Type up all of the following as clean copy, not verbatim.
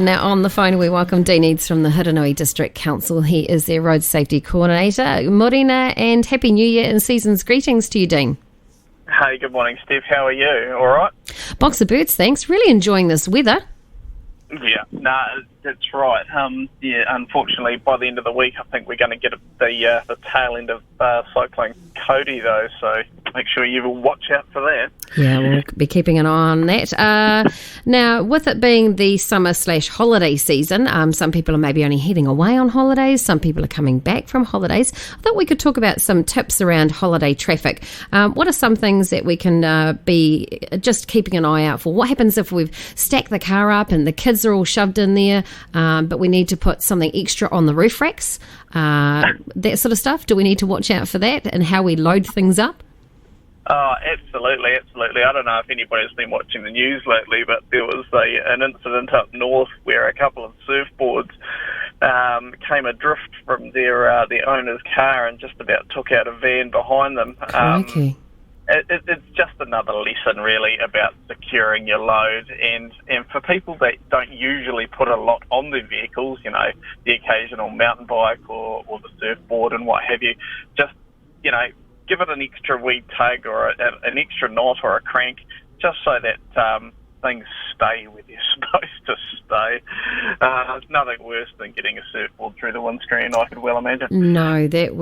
Now on the phone we welcome Dean Eades from the Hurunui District Council. He is their Road Safety Coordinator. Morena and Happy New Year and season's greetings to you, Dean. Hey, good morning, Steph. How are you? All right? Box of birds, thanks. Really enjoying this weather. Yeah, that's right. Unfortunately, by the end of the week, I think we're going to get the tail end of Cyclone Cody, though, so make sure you watch out for that. Yeah, we'll be keeping an eye on that. Now, with it being the summer/holiday season, some people are maybe only heading away on holidays, some people are coming back from holidays. I thought we could talk about some tips around holiday traffic. What are some things that we can be just keeping an eye out for? What happens if we've stacked the car up and the kids are all shoved in there, but we need to put something extra on the roof racks, that sort of stuff? Do we need to watch out for that and how we load things up? Oh, absolutely. I don't know if anybody's been watching the news lately, but there was an incident up north where a couple of surfboards came adrift from their owner's car and just about took out a van behind them. It's just another lesson, really, about securing your load. And for people that don't usually put a lot on their vehicles, you know, the occasional mountain bike or the surfboard and what have you, just, you know, give it an extra wee tug or an extra knot or a crank, just so that things stay where they're supposed to stay. There's nothing worse than getting a surfboard through the windscreen, I could well imagine. No, that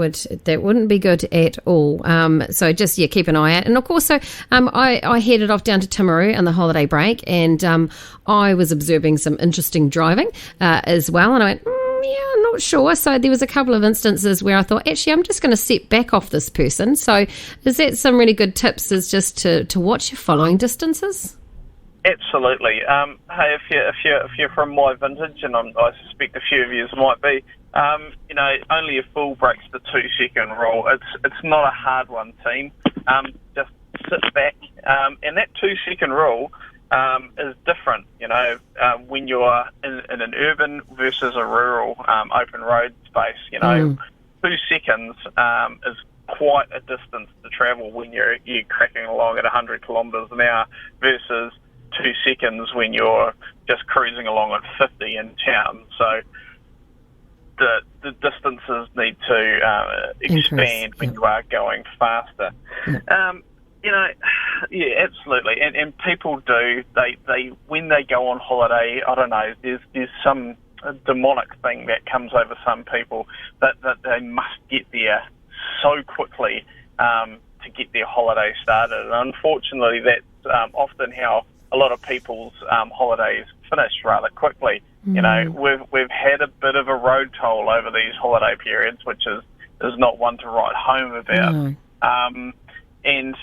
wouldn't be good at all. So just, keep an eye out. And of course, so I headed off down to Timaru on the holiday break, and I was observing some interesting driving as well, and I went, I'm not sure. So there was a couple of instances where I thought, actually, I'm just going to step back off this person. So is that some really good tips, is just to watch your following distances? Absolutely. Hey, if you're from my vintage, and I suspect a few of you might be, only a fool breaks the 2-second rule. It's not a hard one, team. Just sit back, and that 2-second rule is different, when you're in an urban versus a rural open road space. 2 seconds is quite a distance to travel when you're cracking along at 100 kilometres an hour versus 2 seconds when you're just cruising along at 50 in town. So the distances need to expand when you are going faster. Yeah, absolutely. And people do, they when they go on holiday, I don't know, there's some demonic thing that comes over some people that they must get there so quickly to get their holiday started. And unfortunately, that's often how a lot of people's holidays finish rather quickly. We've had a bit of a road toll over these holiday periods, which is not one to write home about. And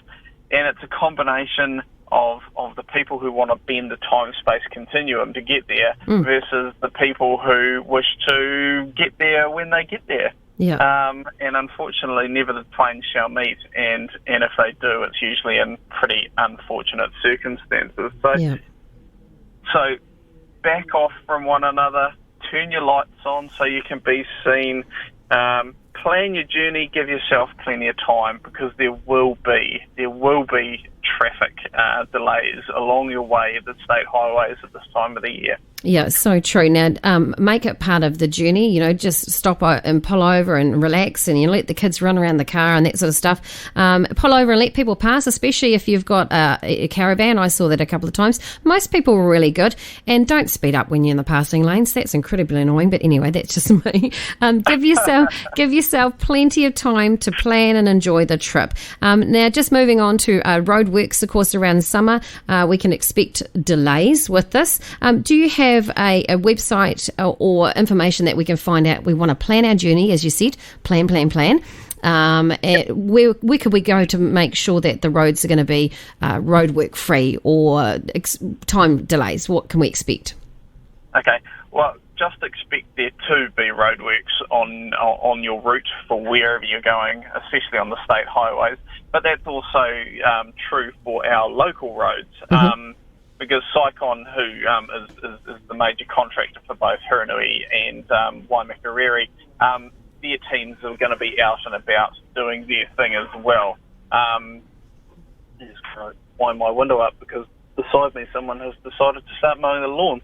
it's a combination of the people who want to bend the time-space continuum to get there versus the people who wish to get there when they get there. And unfortunately, never the twain shall meet. And if they do, it's usually in pretty unfortunate circumstances. So back off from one another, turn your lights on so you can be seen. Plan your journey, give yourself plenty of time, because there will be traffic delays along your way at the state highways at this time of the year. Yeah, so true. Now, make it part of the journey, just stop and pull over and relax, and let the kids run around the car and that sort of stuff. Pull over and let people pass, especially if you've got a caravan. I saw that a couple of times. Most people were really good. And don't speed up when you're in the passing lanes. That's incredibly annoying, but anyway, that's just me. Give yourself plenty of time to plan and enjoy the trip. Now, just moving on to Roadworks, of course, around summer, we can expect delays with this. Do you have a website or information that we can find out? We want to plan our journey, as you said, plan. Where could we go to make sure that the roads are going to be roadwork free or time delays? What can we expect? Okay, well, just expect there to be roadworks on your route for wherever you're going, especially on the state highways. But that's also true for our local roads. Because Cycon, who is the major contractor for both Hurunui and Waimakariri, their teams are going to be out and about doing their thing as well. Just wind my window up because the beside me, someone has decided to start mowing the lawn.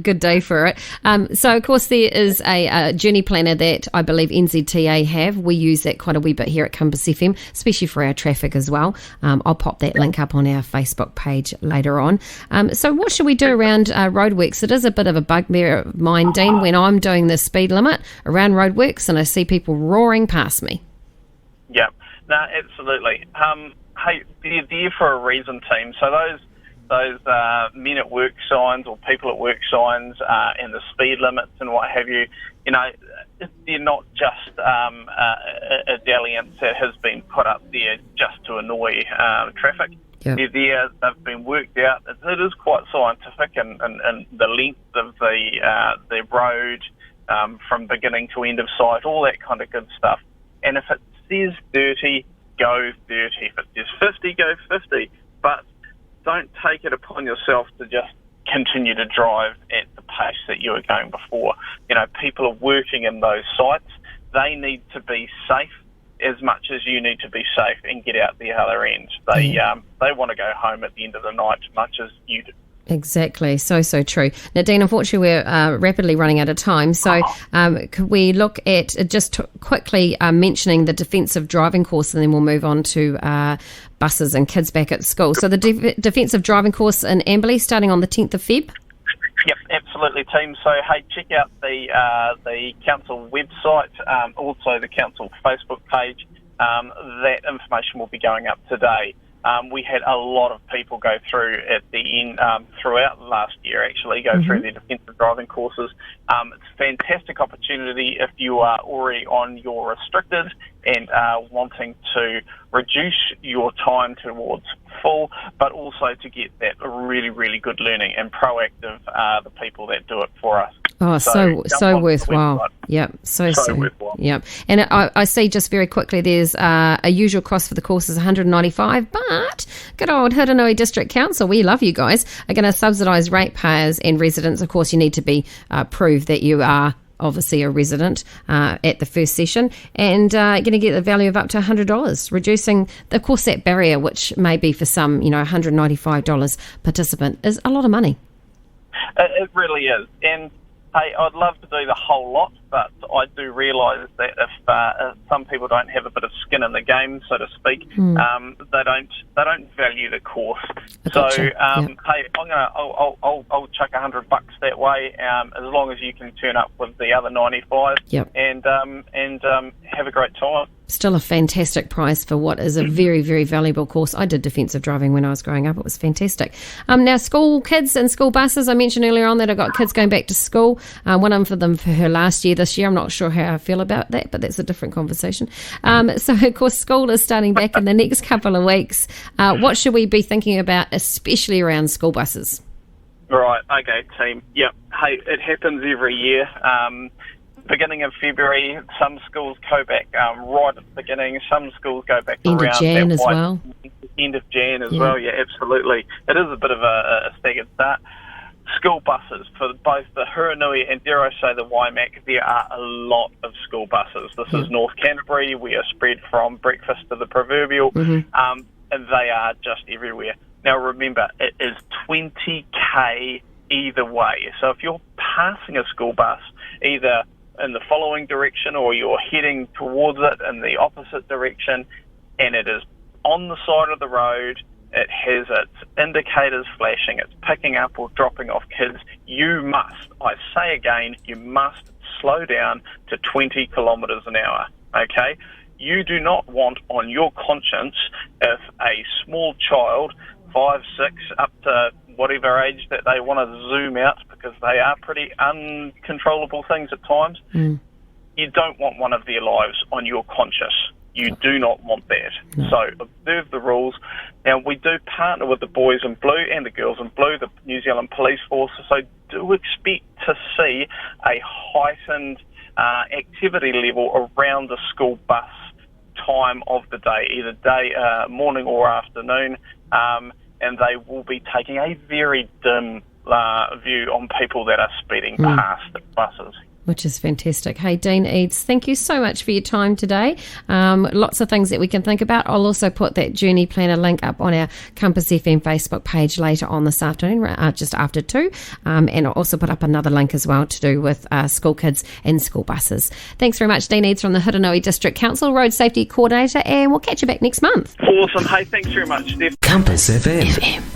Good day for it. So, of course, there is a journey planner that I believe NZTA have. We use that quite a wee bit here at Compass FM, especially for our traffic as well. I'll pop that link up on our Facebook page later on. So what should we do around Roadworks? It is a bit of a bugbear of mine, Dean, when I'm doing the speed limit around Roadworks and I see people roaring past me. Yeah, no, absolutely. Hey, they're there for a reason, team. So those men at work signs or people at work signs and the speed limits and what have you, they're not just a dalliance that has been put up there just to annoy traffic. Yep. They're there, they've been worked out. It is quite scientific, and the length of the road from beginning to end of sight, all that kind of good stuff. And if it says 30, go 30. If it says 50, go 50. But don't take it upon yourself to just continue to drive at the pace that you were going before. People are working in those sites. They need to be safe as much as you need to be safe and get out the other end. They want to go home at the end of the night as much as you do. Exactly. So true. Now, Dean, unfortunately, we're rapidly running out of time. So could we look at just quickly mentioning the defensive driving course, and then we'll move on to buses and kids back at school. So the defensive driving course in Amberley starting on the 10th of Feb? Yep, absolutely, team. So, hey, check out the council website, also the council Facebook page. That information will be going up today. We had a lot of people go through at the end, throughout last year, actually, through their defensive driving courses. It's a fantastic opportunity if you are already on your restricted and wanting to reduce your time towards full, but also to get that really, really good learning and proactive the people that do it for us. Oh, so worthwhile. Yep, so worthwhile. Yep. And I see just very quickly there's a usual cost for the course is $195, but good old Hurunui District Council, we love you guys, are going to subsidise ratepayers and residents. Of course, you need to be prove that you are obviously a resident at the first session, and going to get the value of up to $100, reducing, of course, that barrier, which may be for some, $195 participant is a lot of money. It really is. And hey, I'd love to do the whole lot, but I do realise that if some people don't have a bit of skin in the game, so to speak, they don't value the course. Gotcha. So hey, I'll chuck $100 that way, as long as you can turn up with the other 95, and have a great time. Still a fantastic price for what is a very, very valuable course. I did defensive driving when I was growing up. It was fantastic. Now, school kids and school buses. I mentioned earlier on that I've got kids going back to school. One of them for her last year this year. I'm not sure how I feel about that, but that's a different conversation. So, of course, school is starting back in the next couple of weeks. What should we be thinking about, especially around school buses? Right. Okay, team. Yep. Hey, it happens every year. Beginning of February, some schools go back right at the beginning. Some schools go back end around of Jan as well. End of Jan as well. Yeah, absolutely. It is a bit of a staggered start. School buses for both the Hurunui and, dare I say, the Waimak. There are a lot of school buses. This is North Canterbury. We are spread from breakfast to the proverbial, and they are just everywhere. Now, remember, it is 20k either way. So if you're passing a school bus, either in the following direction or you're heading towards it in the opposite direction, and it is on the side of the road, it has its indicators flashing, it's picking up or dropping off kids, you must, I say again, you must slow down to 20 kilometres an hour, okay? You do not want on your conscience if a small child, 5, 6, up to whatever age that they want to zoom out, because they are pretty uncontrollable things at times. You don't want one of their lives on your conscience. You do not want that. No. So observe the rules. Now, we do partner with the boys in blue and the girls in blue, the New Zealand Police Force, so do expect to see a heightened activity level around the school bus time of the day, either morning or afternoon, and they will be taking a very dim view on people that are speeding past the buses. Which is fantastic. Hey, Dean Eades, thank you so much for your time today. Lots of things that we can think about. I'll also put that Journey Planner link up on our Compass FM Facebook page later on this afternoon, just after 2. And I'll also put up another link as well to do with school kids and school buses. Thanks very much, Dean Eades from the Hurunui District Council, Road Safety Coordinator, and we'll catch you back next month. Awesome. Hey, thanks very much, Steph. Compass FM.